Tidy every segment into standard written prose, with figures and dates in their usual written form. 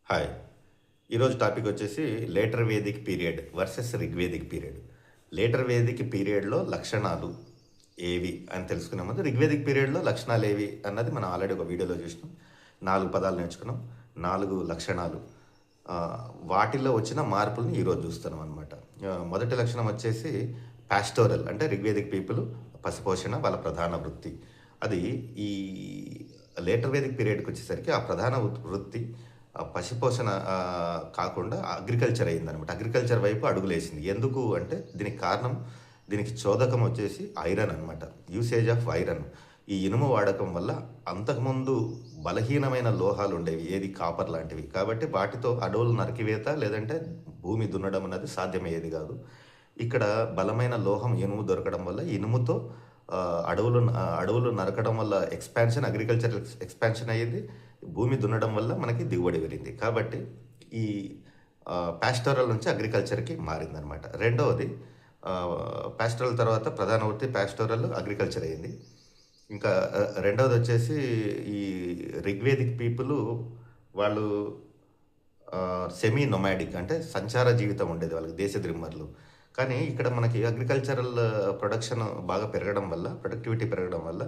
Hi. ఈరోజు topic వచ్చేసి later Vedic period versus Rigvedic period. Later Vedic పీరియడ్లో లక్షణాలు ఏవి అని తెలుసుకునే ముందు రిగ్వేదిక్ పీరియడ్లో లక్షణాలు ఏవి అన్నది మనం ఆల్రెడీ ఒక వీడియోలో చూసినాం. 4 పదాలు నేర్చుకున్నాం, 4 లక్షణాలు. వాటిల్లో వచ్చిన మార్పుల్ని ఈరోజు చూస్తున్నాం అనమాట. మొదటి లక్షణం వచ్చేసి పాస్టోరల్, అంటే రిగ్వేదిక్ పీపుల్ పశుపోషణ వాళ్ళ ప్రధాన వృత్తి. అది ఈ లేటర్ వేదిక్ పీరియడ్కి వచ్చేసరికి ఆ ప్రధాన వృత్తి పశుపోషణ కాకుండా అగ్రికల్చర్ అయిందనమాట. అగ్రికల్చర్ వైపు అడుగులేసింది. ఎందుకు అంటే దీనికి కారణం, దీనికి చోదకం వచ్చేసి ఐరన్ అనమాట. Usage of iron. ఈ ఇనుము వాడకం వల్ల అంతకుముందు బలహీనమైన లోహాలు ఉండేవి, ఏది కాపర్ లాంటివి. కాబట్టి వాటితో అడవులు నరికివేత లేదంటే భూమి దున్నడం అనేది సాధ్యమయ్యేది కాదు. ఇక్కడ బలమైన లోహం ఇనుము దొరకడం వల్ల ఇనుముతో అడవులు నరకడం వల్ల ఎక్స్పాన్షన్, అగ్రికల్చర్ ఎక్స్పాన్షన్ అయ్యింది. భూమి దున్నడం వల్ల మనకి దిగుబడి పెరిగింది. కాబట్టి ఈ పాస్టోరల్ నుంచి అగ్రికల్చర్కి మారిందనమాట. రెండవది పాస్టోరల్ తర్వాత ప్రధాన వృత్తి పాస్టోరల్, అగ్రికల్చర్ అయింది. ఇంకా రెండవది వచ్చేసి ఈ రిగ్వేదిక్ పీపుల్ వాళ్ళు సెమీ నొమాడిక్, అంటే సంచార జీవితం ఉండేది వాళ్ళకి, దేశద్రిమ్మర్లు. కానీ ఇక్కడ మనకి అగ్రికల్చరల్ ప్రొడక్షన్ బాగా పెరగడం వల్ల, ప్రొడక్టివిటీ పెరగడం వల్ల,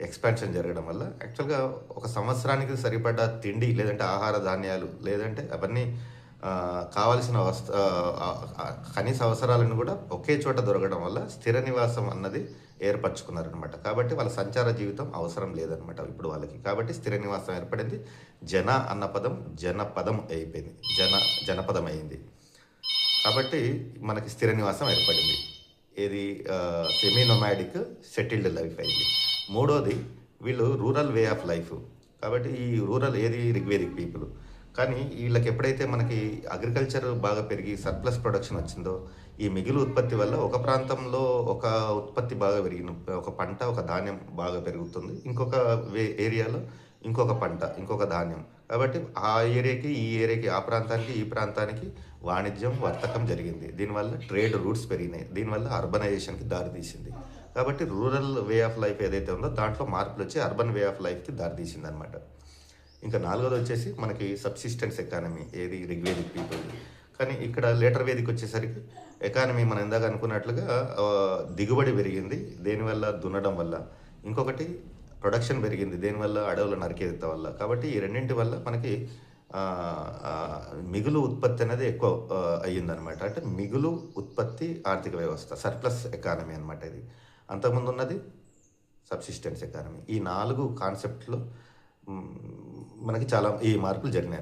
ఎక్స్పాన్షన్ జరగడం వల్ల యాక్చువల్గా ఒక సంవత్సరానికి సరిపడ్డ తిండి లేదంటే ఆహార ధాన్యాలు లేదంటే అవన్నీ కావలసిన కనీస అవసరాలను కూడా ఒకే చోట దొరకడం వల్ల స్థిర నివాసం అన్నది ఏర్పరచుకున్నారనమాట. కాబట్టి వాళ్ళ సంచార జీవితం అవసరం లేదనమాట ఇప్పుడు వాళ్ళకి. కాబట్టి స్థిర నివాసం ఏర్పడింది. జన అన్న పదం జనపదం అయిపోయింది, జనపదం అయింది. కాబట్టి మనకి స్థిర నివాసం ఏర్పడింది. ఏది సెమీ నొమాడిక్ సెటిల్డ్ లైఫ్ అయింది. మూడోది వీళ్ళు రూరల్ వే ఆఫ్ లైఫ్. కాబట్టి ఈ రూరల్ ఏది రిగ్వేదిక్ పీపుల్. కానీ వీళ్ళకి ఎప్పుడైతే మనకి అగ్రికల్చర్ బాగా పెరిగి సర్ప్లస్ ప్రొడక్షన్ వచ్చిందో, ఈ మిగులు ఉత్పత్తి వల్ల ఒక ప్రాంతంలో ఒక ఉత్పత్తి బాగా పెరిగిన ఒక పంట, ఒక ధాన్యం బాగా పెరుగుతుంది. ఇంకొక ఏరియాలో ఇంకొక పంట, ఇంకొక ధాన్యం. కాబట్టి ఆ ఏరియాకి ఈ ఏరియాకి, ఆ ప్రాంతానికి ఈ ప్రాంతానికి వాణిజ్యం, వర్తకం జరిగింది. దీనివల్ల ట్రేడ్ రూట్స్ పెరిగినాయి. దీనివల్ల అర్బనైజేషన్కి దారితీసింది. కాబట్టి రూరల్ వే ఆఫ్ లైఫ్ ఏదైతే ఉందో దాంట్లో మార్పులు వచ్చి అర్బన్ వే ఆఫ్ లైఫ్కి దారితీసింది అనమాట. ఇంకా నాలుగోది వచ్చేసి మనకి సబ్సిస్టెన్స్ ఎకానమీ, ఏది రిగ్వేదిక్ పీపుల్. కానీ ఇక్కడ లేటర్ వేదిక్ వచ్చేసరికి ఎకానమీ మనం ఇందాక అనుకున్నట్లుగా దిగుబడి పెరిగింది, దేనివల్ల దున్నడం వల్ల. ఇంకొకటి ప్రొడక్షన్ పెరిగింది, దేనివల్ల అడవుల నరికేత వల్ల. కాబట్టి ఈ రెండింటి వల్ల మనకి మిగులు ఉత్పత్తి అనేది ఎక్కువ అయ్యిందనమాట. అంటే మిగులు ఉత్పత్తి ఆర్థిక వ్యవస్థ, సర్ప్లస్ ఎకానమీ అనమాట ఇది. అంతకుముందు ఉన్నది సబ్సిస్టెన్స్ ఎకానమీ. ఈ 4 కాన్సెప్ట్లో మనకి చాలా ఈ మార్పులు జరిగినాయి.